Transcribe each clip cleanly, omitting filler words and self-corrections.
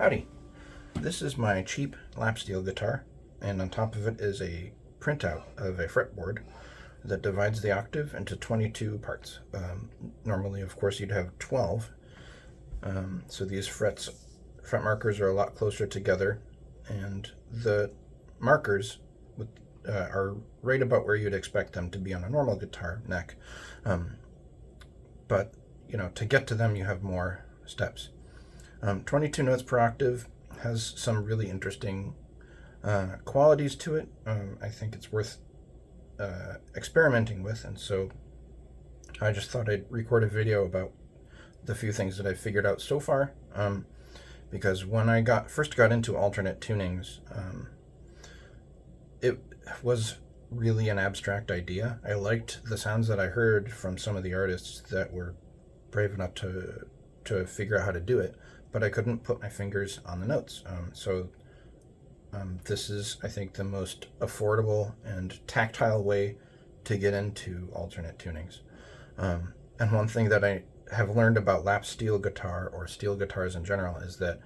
Howdy. This is my cheap lap steel guitar, and on top of it is a printout of a fretboard that divides the octave into 22 parts. Normally, of course, you'd have 12, so these fret markers are a lot closer together, and the markers are right about where you'd expect them to be on a normal guitar neck, but to get to them you have more steps. 22 notes per octave has some really interesting qualities to it. I think it's worth experimenting with, and so I just thought I'd record a video about the few things that I've figured out so far, because when I first got into alternate tunings, it was really an abstract idea. I liked the sounds that I heard from some of the artists that were brave enough to figure out how to do it, but I couldn't put my fingers on the notes. This is, I think, the most affordable and tactile way to get into alternate tunings. And one thing that I have learned about lap steel guitar, or steel guitars in general, is that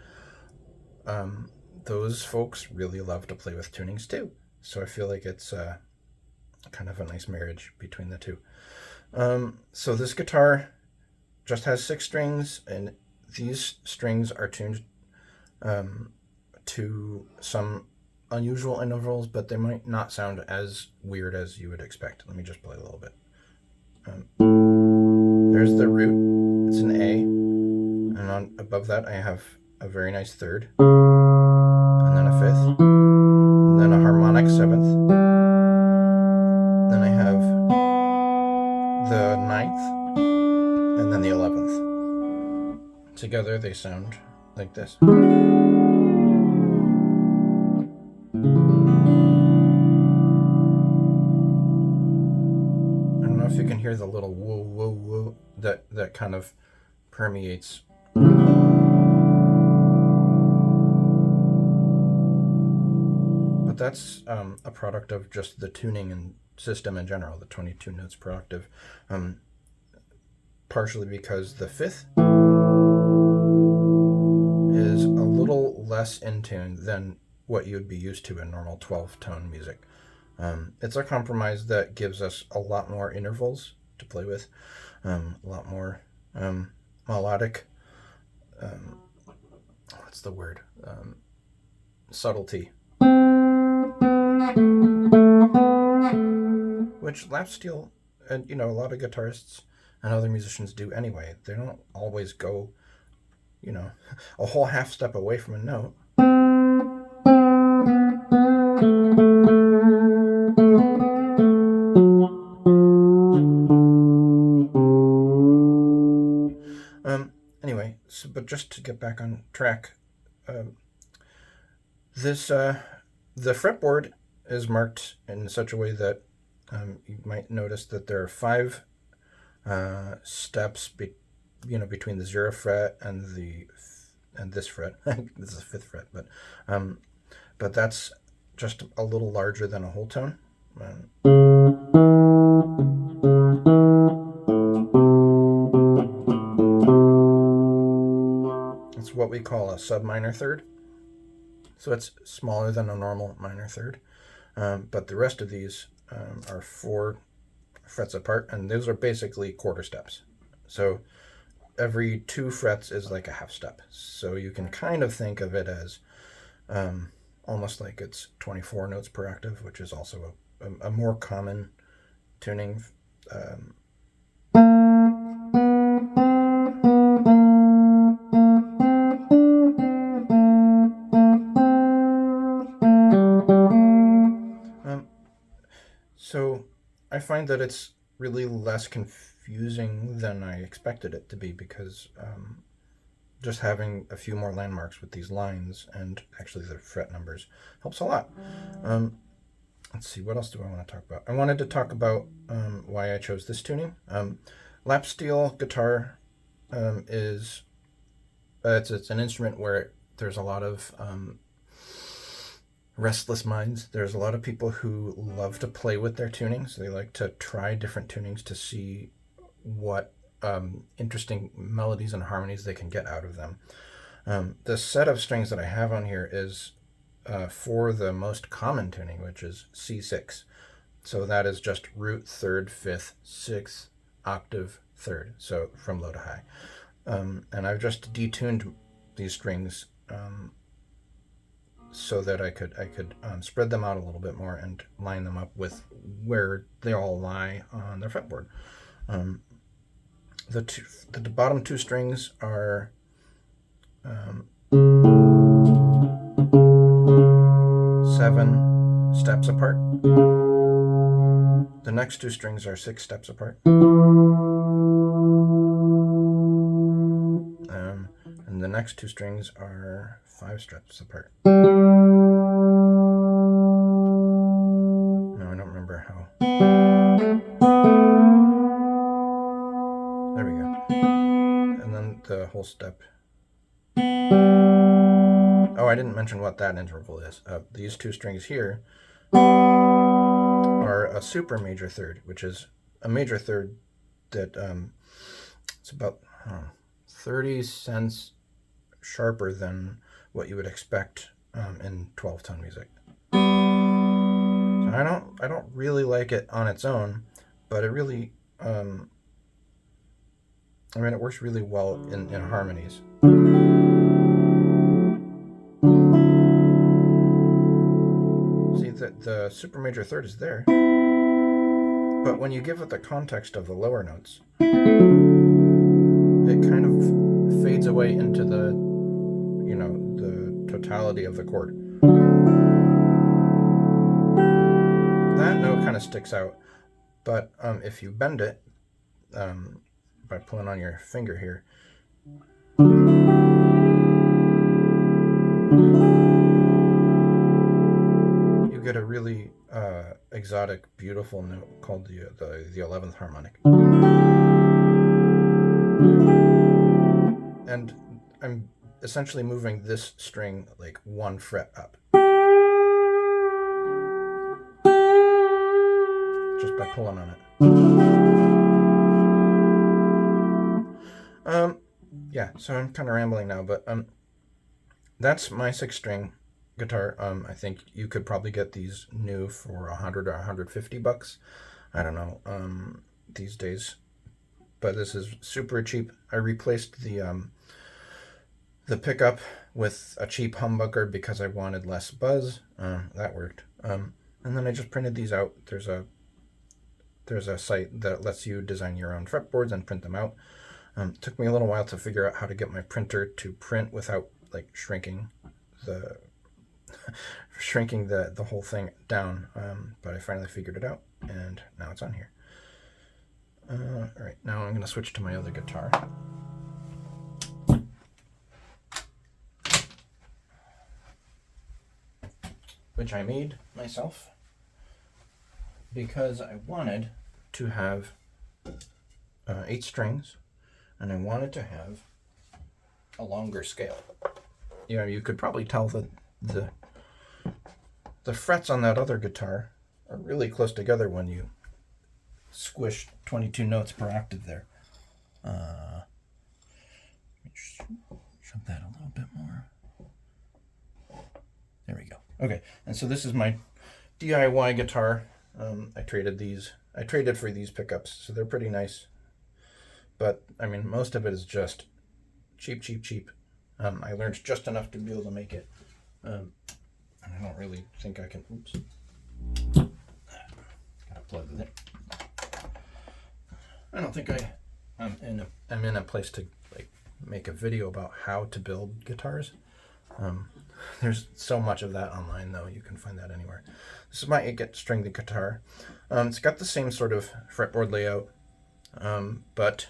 those folks really love to play with tunings too. So I feel like it's kind of a nice marriage between the two. So this guitar just has 6 strings, and these strings are tuned to some unusual intervals, but they might not sound as weird as you would expect. Let me just play a little bit. There's the root, it's an A, and above that I have a very nice third, and then a fifth, and then a harmonic 7th, then I have the 9th, and then the 11th. Together they sound like this. I don't know if you can hear the little whoa, whoa, whoa that kind of permeates. But that's a product of just the tuning and system in general, the 22 notes per octave. Partially because the 5th is a little less in tune than what you'd be used to in normal 12-tone music. It's a compromise that gives us a lot more intervals to play with, a lot more melodic, what's the word, subtlety, which lap steel and a lot of guitarists and other musicians do anyway. They don't always go a whole half step away from a note. Anyway, but just to get back on track, the fretboard is marked in such a way that you might notice that there are 5 steps between the 0 fret and this fret. This is the 5th fret, but that's just a little larger than a whole tone. It's what we call a subminor third. So it's smaller than a normal minor third. But the rest of these are 4 frets apart, and those are basically quarter steps. So every 2 frets is like a half step. So you can kind of think of it as almost like it's 24 notes per octave, which is also a more common tuning. So I find that it's really less confusing than I expected it to be, because just having a few more landmarks with these lines and actually the fret numbers helps a lot. Let's see, what else do I want to talk about? I wanted to talk about why I chose this tuning. Lap steel guitar is it's an instrument where there's a lot of restless minds. There's a lot of people who love to play with their tunings. They like to try different tunings to see what interesting melodies and harmonies they can get out of them. The set of strings that I have on here is for the most common tuning, which is C6. So that is just root, third, fifth, sixth, octave, third. So from low to high. And I've just detuned these strings so that I could spread them out a little bit more and line them up with where they all lie on their fretboard. The bottom two strings are 7 steps apart. The next two strings are 6 steps apart. And the next two strings are 5 steps apart. No, I don't remember how. There we go. And then the whole step. Oh, I didn't mention what that interval is. These two strings here are a super major third, which is a major third that it's about 30 cents sharper than what you would expect in 12-tone music. So I don't really like it on its own, but it really it works really well in harmonies. See, the super major third is there, but when you give it the context of the lower notes, it kind of fades away into the totality of the chord. That note kind of sticks out, but if you bend it by pulling on your finger here, you get a really exotic, beautiful note called the 11th harmonic. And I'm essentially moving this string like 1 fret up, just by pulling on it. Yeah, so I'm kind of rambling now, but that's my 6-string guitar. I think you could probably get these new for $100 or $150. I don't know these days, but this is super cheap. I replaced the pickup with a cheap humbucker because I wanted less buzz. That worked. And then I just printed these out. There's a site that lets you design your own fretboards and print them out. It took me a little while to figure out how to get my printer to print without like shrinking the whole thing down. But I finally figured it out, and now it's on here. All right, now I'm going to switch to my other guitar. Which I made myself because I wanted to have 8 strings, and I wanted to have a longer scale. You could probably tell that the frets on that other guitar are really close together when you squish 22 notes per octave there. Let me shove that a little bit more. There we go. Okay, and so this is my DIY guitar. I traded for these pickups, so they're pretty nice. But I mean, most of it is just cheap. I learned just enough to be able to make it. And I don't really think I can. Oops. Gotta plug with it. I don't think I'm in a place to like make a video about how to build guitars. There's so much of that online, though. You can find that anywhere. This is my 8-string guitar. It's got the same sort of fretboard layout, but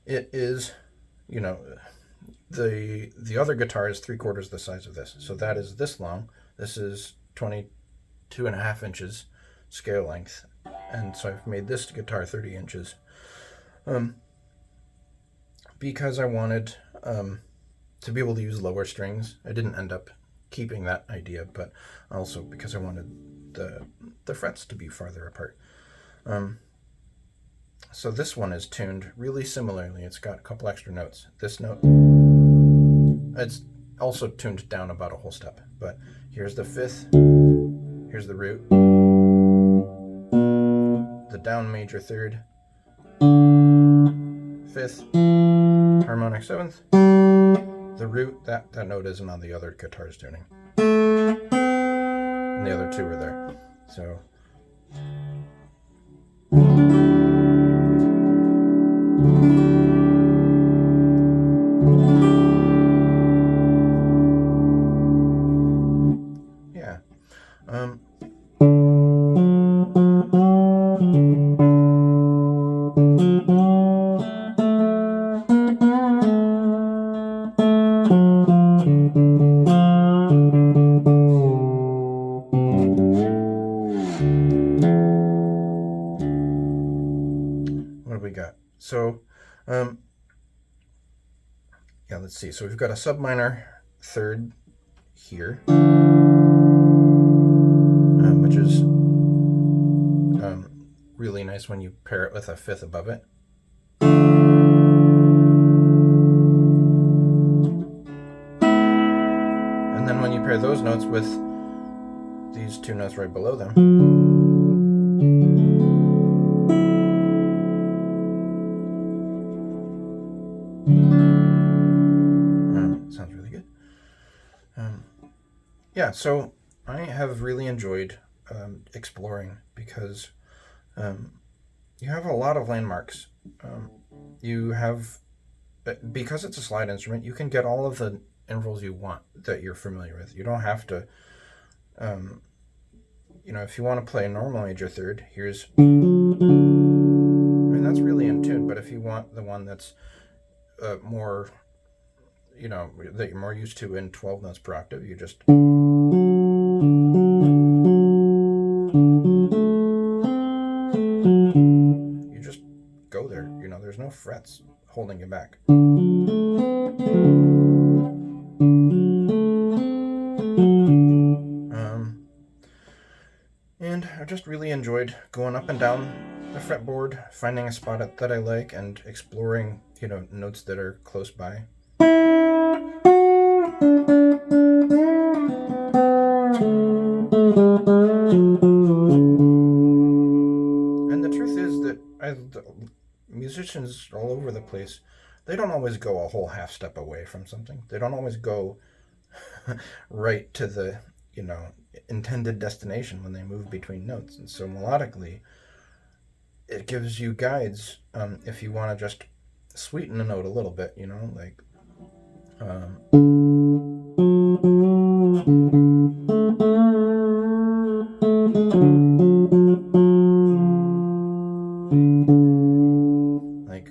it is, the other guitar is 3/4 the size of this. So that is this long. This is 22.5 inches scale length, and so I've made this guitar 30 inches because I wanted to be able to use lower strings. I didn't end up keeping that idea, but also because I wanted the frets to be farther apart. So this one is tuned really similarly. It's got a couple extra notes. This note, It's also tuned down about a whole step, but here's the fifth, here's the root, the down major third, fifth, harmonic seventh, the root, that note isn't on the other guitar's tuning. And the other two are there. So yeah. What have we got? So, yeah, let's see. So we've got a sub minor third here, which is really nice when you pair it with a fifth above it. And then when you pair those notes with these two notes right below them, sounds really good. Yeah, so I have really enjoyed exploring because you have a lot of landmarks. You have, because it's a slide instrument, you can get all of the intervals you want that you're familiar with. You don't have to, if you want to play a normal major third, here's, that's really in tune, but if you want the one that's more, that you're more used to in 12 notes per octave, you just go there. There's no frets holding you back. And I just really enjoyed going up and down the fretboard, finding a spot that I like, and exploring, notes that are close by. And the truth is that musicians all over the place, they don't always go a whole half step away from something. They don't always go right to the, intended destination when they move between notes. And so melodically, it gives you guides if you want to just sweeten a note a little bit, like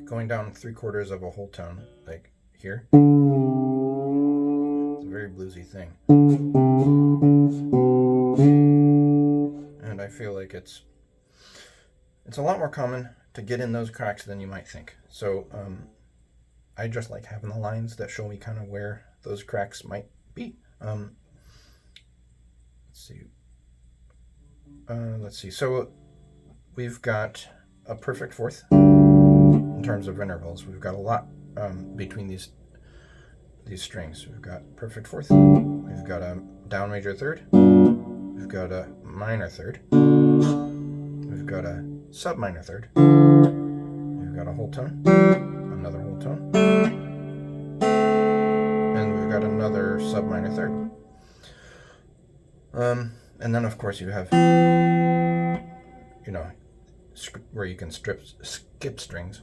going down 3/4 of a whole tone, like here. It's a very bluesy thing. And I feel like it's a lot more common to get in those cracks than you might think. So I just like having the lines that show me kind of where those cracks might be. Let's see. So we've got a perfect fourth in terms of intervals. We've got a lot between these strings. We've got perfect fourth. We've got a down major third. We've got a minor third. We've got a sub minor third. We've got a whole tone, another whole tone, and we've got another sub minor third. And then of course you have, where you can skip strings.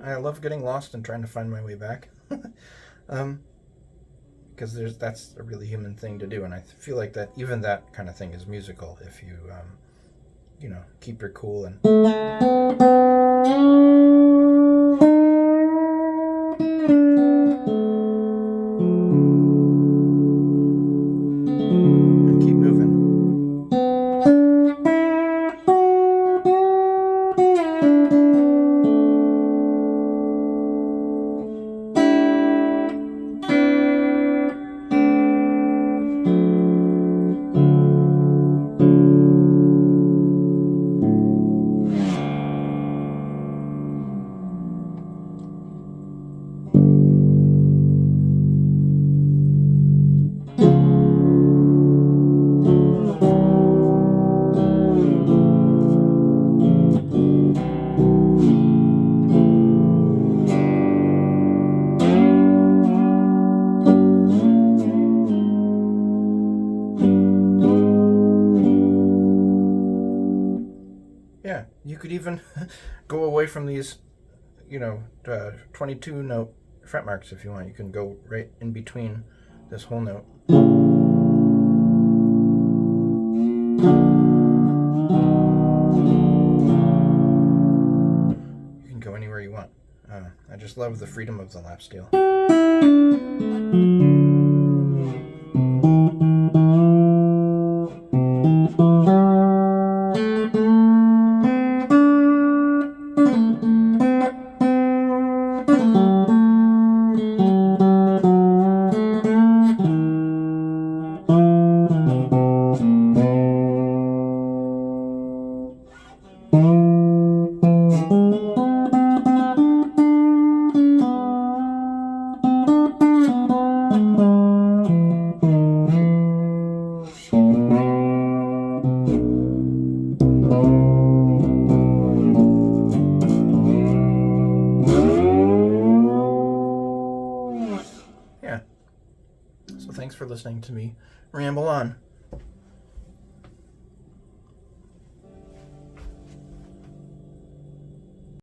I love getting lost and trying to find my way back. because that's a really human thing to do, and I feel like that even that kind of thing is musical if you keep your cool and keep moving. Yeah, you could even go away from these, 22 note fret marks if you want. You can go right in between this whole note. You can go anywhere you want. I just love the freedom of the lap steel. Yeah. So thanks for listening to me ramble on.